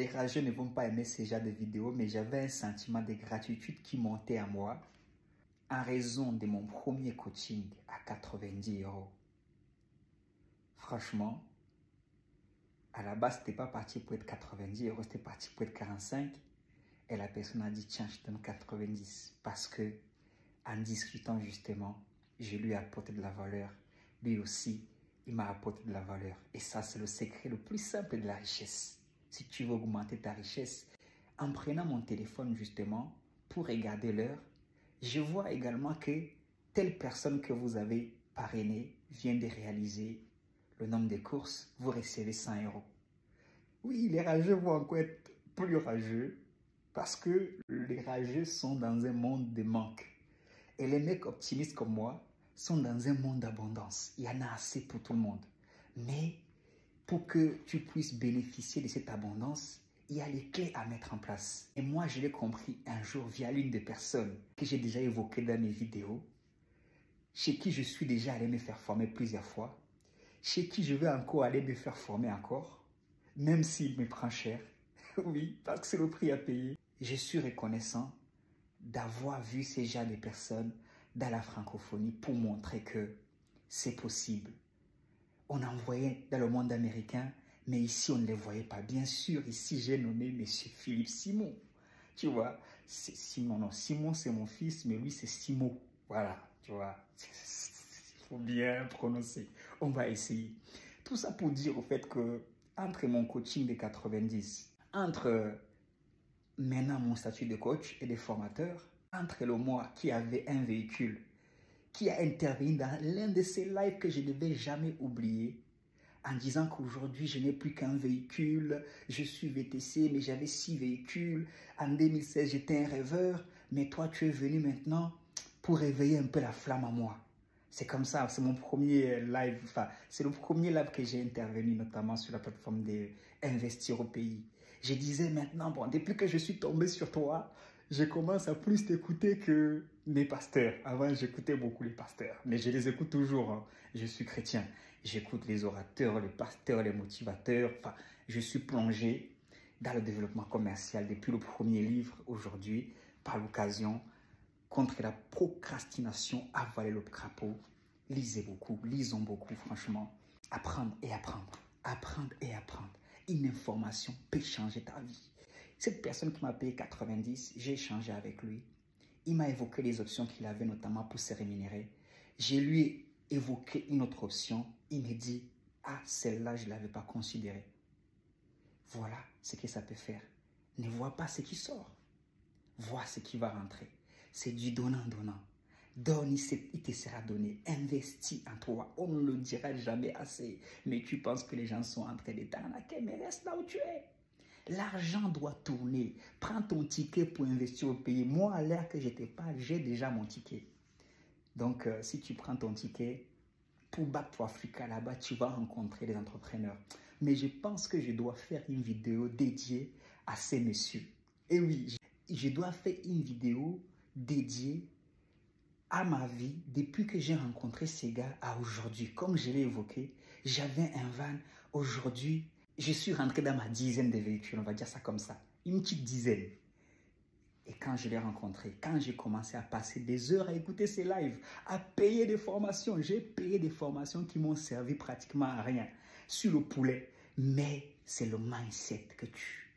les rageux ne vont pas aimer ce genre de vidéos, mais j'avais un sentiment de gratitude qui montait à moi en raison de mon premier coaching à 90 €. Franchement, à la base, c'était pas parti pour être 90 €, c'était parti pour être 45. Et la personne a dit, tiens, je te donne 90. Parce que, en discutant justement, je lui ai apporté de la valeur. Lui aussi, il m'a apporté de la valeur. Et ça, c'est le secret le plus simple de la richesse. Si tu veux augmenter ta richesse, en prenant mon téléphone justement pour regarder l'heure, je vois également que telle personne que vous avez parrainée vient de réaliser le nombre de courses, vous recevez 100 €. Oui, les rageux vont encore être plus rageux parce que les rageux sont dans un monde de manque. Et les mecs optimistes comme moi sont dans un monde d'abondance. Il y en a assez pour tout le monde. Mais pour que tu puisses bénéficier de cette abondance, il y a les clés à mettre en place. Et moi, je l'ai compris un jour via l'une des personnes que j'ai déjà évoquées dans mes vidéos, chez qui je suis déjà allé me faire former plusieurs fois, chez qui je vais encore aller me faire former encore, même s'il me prend cher. Oui, parce que c'est le prix à payer. Je suis reconnaissant d'avoir vu ces genres de personnes dans la francophonie pour montrer que c'est possible. On en voyait dans le monde américain, mais ici, on ne les voyait pas. Bien sûr, ici, j'ai nommé M. Philippe Simon. Tu vois, c'est Simon, non, Simon, c'est mon fils, mais lui, c'est Simon. Voilà, tu vois, il faut bien prononcer. On va essayer. Tout ça pour dire au fait que, entre mon coaching de 90, entre maintenant mon statut de coach et de formateur, entre le moi qui avait un véhicule, qui a intervenu dans l'un de ces lives que je ne vais jamais oublier, en disant qu'aujourd'hui, je n'ai plus qu'un véhicule, je suis VTC, mais j'avais 6 véhicules. En 2016, j'étais un rêveur, mais toi, tu es venu maintenant pour réveiller un peu la flamme en moi. C'est comme ça, c'est mon premier live, enfin, c'est le premier live que j'ai intervenu, notamment sur la plateforme d'Investir au pays. Je disais maintenant, bon, depuis que je suis tombé sur toi, je commence à plus t'écouter que mes pasteurs. Avant, j'écoutais beaucoup les pasteurs, mais je les écoute toujours, hein. Je suis chrétien. J'écoute les orateurs, les pasteurs, les motivateurs. Enfin, je suis plongé dans le développement commercial depuis le premier livre aujourd'hui, par l'occasion, contre la procrastination, avaler le crapaud. Lisez beaucoup, lisons beaucoup, franchement. Apprendre et apprendre, apprendre et apprendre. Une information peut changer ta vie. Cette personne qui m'a payé 90, j'ai échangé avec lui. Il m'a évoqué les options qu'il avait, notamment pour se rémunérer. Je lui ai évoqué une autre option. Il me dit, ah, celle-là, je ne l'avais pas considérée. Voilà ce que ça peut faire. Ne vois pas ce qui sort. Vois ce qui va rentrer. C'est du donnant-donnant. Donne, il te sera donné. Investis en toi. On ne le dira jamais assez. Mais tu penses que les gens sont en train de t'arnaquer, mais reste là où tu es. L'argent doit tourner. Prends ton ticket pour investir au pays. Moi, à l'heure que j'étais pas, j'ai déjà mon ticket. Donc, si tu prends ton ticket pour Back to Africa, là-bas, tu vas rencontrer des entrepreneurs. Mais je pense que je dois faire une vidéo dédiée à ces messieurs. Et oui, je dois faire une vidéo dédiée à ma vie depuis que j'ai rencontré ces gars à aujourd'hui. Comme je l'ai évoqué, j'avais un van. Aujourd'hui, je suis rentré dans ma dizaine de véhicules, on va dire ça comme ça. Une petite dizaine. Et quand je l'ai rencontré, quand j'ai commencé à passer des heures à écouter ces lives, à payer des formations, j'ai payé des formations qui m'ont servi pratiquement à rien sur le poulet. Mais c'est le mindset que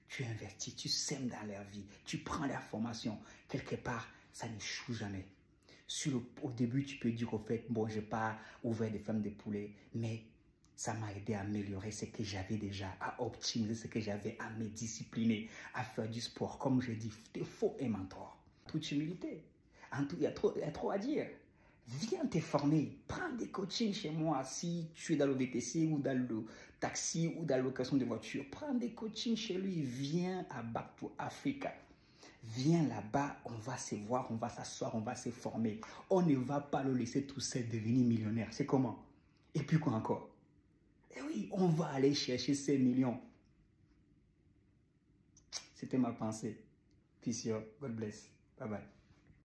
tu investis, tu sèmes dans leur vie, tu prends leur formation. Quelque part, ça n'échoue jamais. Au début, tu peux dire au fait, bon, je n'ai pas ouvert des fermes de poulets, mais ça m'a aidé à améliorer ce que j'avais déjà, à optimiser ce que j'avais, à me discipliner, à faire du sport. Comme je dis, il faut un mentor. Toute humilité. Il y a trop à dire. Viens te former. Prends des coachings chez moi. Si tu es dans le VTC ou dans le taxi ou dans la location de voiture, prends des coachings chez lui. Viens à Back to Africa. Viens là-bas, on va se voir, on va s'asseoir, on va se former. On ne va pas le laisser tout seul devenir millionnaire. C'est comment? Et puis quoi encore? Et oui, on va aller chercher ces millions. C'était ma pensée. Peace, yo. God bless. Bye bye.